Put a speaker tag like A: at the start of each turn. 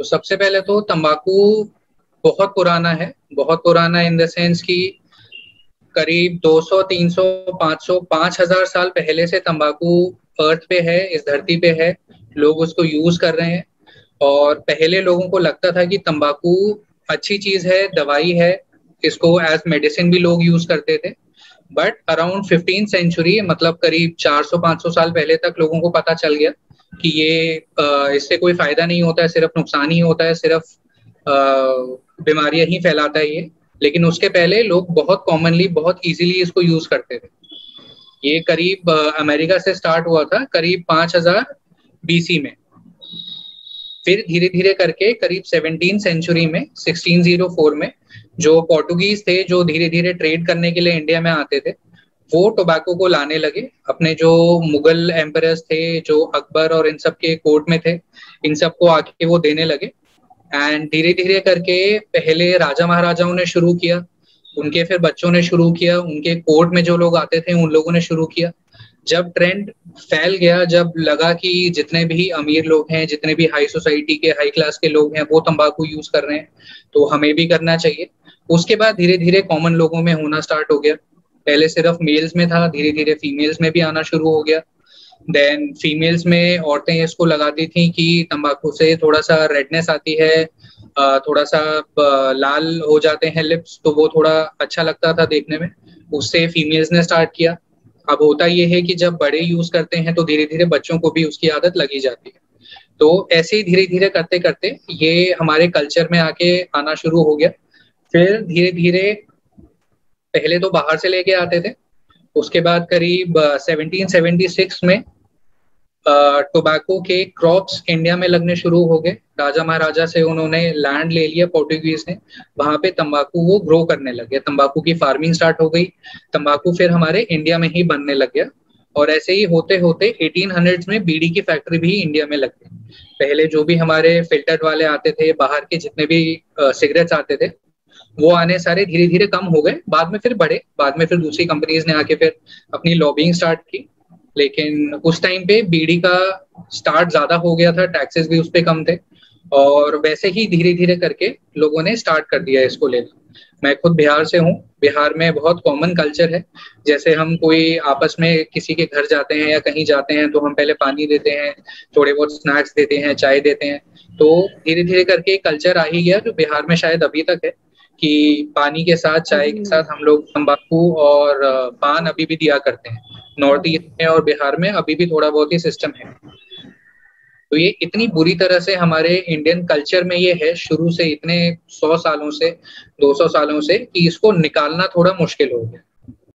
A: तो सबसे पहले तो तंबाकू बहुत पुराना है, बहुत पुराना इन द सेंस कि करीब 200, 300, 500, 5000 साल पहले से तंबाकू अर्थ पे है, इस धरती पे है। लोग उसको यूज कर रहे हैं। और पहले लोगों को लगता था कि तंबाकू अच्छी चीज है, दवाई है, इसको एज मेडिसिन भी लोग यूज करते थे। बट अराउंड 15th सेंचुरी, मतलब करीब 400-500 साल पहले तक लोगों को पता चल गया कि ये इससे कोई फायदा नहीं होता है, सिर्फ नुकसान ही होता है, सिर्फ बीमारियां ही फैलाता है ये। लेकिन उसके पहले लोग बहुत कॉमनली, बहुत इजीली इसको यूज करते थे। ये करीब अमेरिका से स्टार्ट हुआ था, करीब 5000 बीसी में। फिर धीरे धीरे करके करीब 17th सेंचुरी में, 1604 में, जो पोर्टुगीज थे, जो धीरे धीरे ट्रेड करने के लिए इंडिया में आते थे, वो टोबैको को लाने लगे। अपने जो मुगल एम्परर्स थे, जो अकबर और इन सब के कोर्ट में थे, इन सबको आके वो देने लगे। एंड धीरे धीरे करके पहले राजा महाराजाओं ने शुरू किया, उनके फिर बच्चों ने शुरू किया, उनके कोर्ट में जो लोग आते थे उन लोगों ने शुरू किया। जब ट्रेंड फैल गया, जब लगा कि जितने भी अमीर लोग हैं, जितने भी हाई सोसाइटी के, हाई क्लास के लोग हैं, वो तंबाकू यूज कर रहे हैं, तो हमें भी करना चाहिए। उसके बाद धीरे धीरे कॉमन लोगों में होना स्टार्ट हो गया। पहले सिर्फ मेल्स में था, धीरे धीरे फीमेल्स में भी आना शुरू हो गया। देन फीमेल्स में औरतें इसको लगाती थी कि तंबाकू से थोड़ा सा रेडनेस आती है, थोड़ा सा लाल हो जाते हैं लिप्स, तो वो थोड़ा अच्छा लगता था देखने में। उससे फीमेल्स ने स्टार्ट किया। अब होता ये है कि जब बड़े यूज करते हैं तो धीरे धीरे बच्चों को भी उसकी आदत लगी जाती है। तो ऐसे ही धीरे धीरे करते करते ये हमारे कल्चर में आके आना शुरू हो गया। फिर धीरे धीरे पहले तो बाहर से लेके आते थे। उसके बाद करीब 1776 में टोबैको के क्रॉप्स इंडिया में लगने शुरू हो गए। राजा महाराजा से उन्होंने लैंड ले लिया पोर्टुगीज ने, वहां पे तंबाकू वो ग्रो करने लगे, तंबाकू की फार्मिंग स्टार्ट हो गई। तंबाकू फिर हमारे इंडिया में ही बनने लग गया। और ऐसे ही होते होते 1800s में बीड़ी की फैक्ट्री भी इंडिया में लग गई। पहले जो भी हमारे फिल्टर्ड वाले आते थे, बाहर के जितने भी सिगरेट्स आते थे, वो आने सारे धीरे धीरे कम हो गए। बाद में फिर बढ़े, बाद में फिर दूसरी कंपनीज ने आके फिर अपनी लॉबिंग स्टार्ट की। लेकिन उस टाइम पे बीड़ी का स्टार्ट ज्यादा हो गया था, टैक्सेस भी उस पर कम थे। और वैसे ही धीरे धीरे करके लोगों ने स्टार्ट कर दिया इसको लेना। मैं खुद बिहार से हूँ। बिहार में बहुत कॉमन कल्चर है। जैसे हम कोई आपस में किसी के घर जाते हैं या कहीं जाते हैं तो हम पहले पानी देते हैं, थोड़े बहुत स्नैक्स देते हैं, चाय देते हैं। तो धीरे धीरे करके कल्चर आ ही गया, जो बिहार में शायद अभी तक है, कि पानी के साथ, चाय के साथ हम लोग तंबाकू और पान अभी भी दिया करते हैं। नॉर्थ ईस्ट में और बिहार में अभी भी थोड़ा बहुत ही सिस्टम है। तो ये इतनी बुरी तरह से हमारे इंडियन कल्चर में ये है शुरू से, इतने 100 सालों से, 200 सालों से, कि इसको निकालना थोड़ा मुश्किल हो गया।